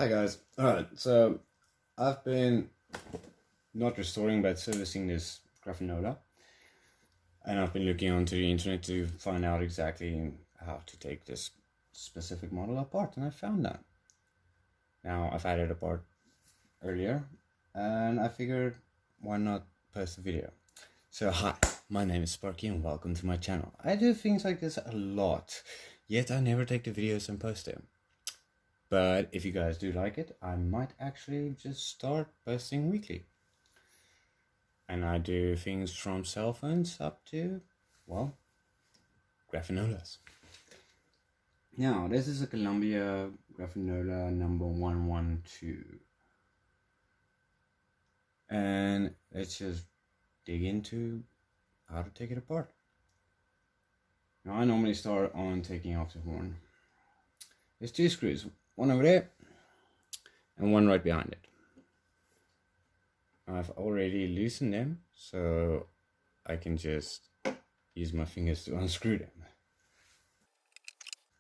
Hi guys. Alright, so I've been not restoring but servicing this Grafonola, and I've been looking onto the internet to find out exactly how to take this specific model apart, and I found that. Now I've had it apart earlier and I figured why not post a video. So hi, my name is Sparky and welcome to my channel. I do things like this a lot, yet I never take the videos and post them. But if you guys do like it, I might actually just start posting weekly. And I do things from cell phones up to, well, Grafonolas. Now, this is a Columbia Grafonola number 112. And let's just dig into how to take it apart. Now, I normally start on taking off the horn. There's two screws. One over there and one right behind it. I've already loosened them, so I can just use my fingers to unscrew them.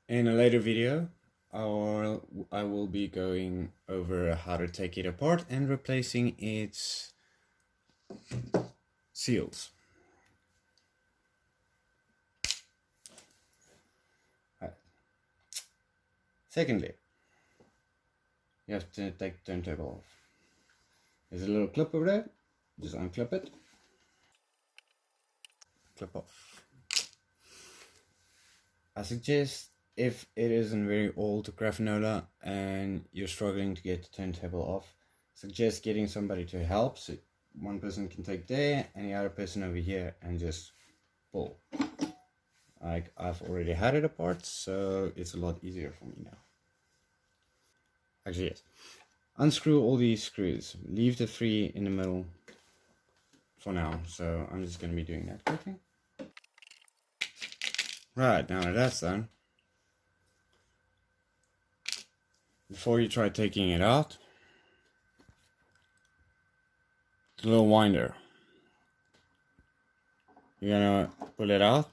In a later video, I will be going over how to take it apart and replacing its seals. Right. Secondly, you have to take the turntable off. There's a little clip over there, just unclip it, clip off. I suggest, if it isn't very old Grafonola and you're struggling to get the turntable off, suggest getting somebody to help, so one person can take there and the other person over here and just pull. Like, I've already had it apart, so it's a lot easier for me now. Actually, yes. Unscrew all these screws. Leave the three in the middle for now. So I'm just going to be doing that quickly. Right, now that that's done, before you try taking it out, the little winder. You're going to pull it out.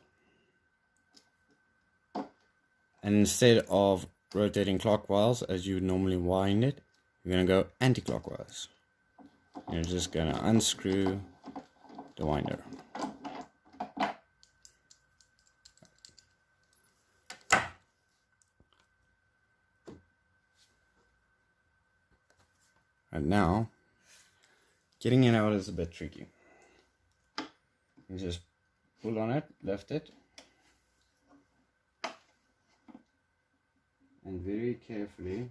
And instead of rotating clockwise as you would normally wind it, you're going to go anti-clockwise. You're just going to unscrew the winder. And now, getting it out is a bit tricky. You just pull on it, lift it, and very carefully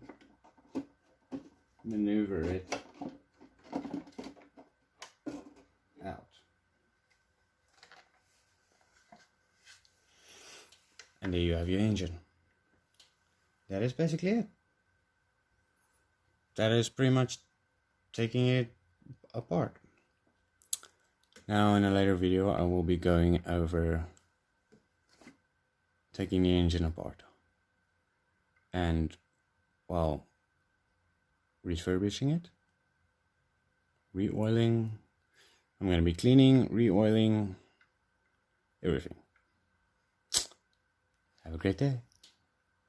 maneuver it out. And there you have your engine. That is basically it. That is pretty much taking it apart. Now in a later video I will be going over taking the engine apart and, well, refurbishing it, re-oiling. I'm going to be cleaning, re-oiling, everything. Have a great day.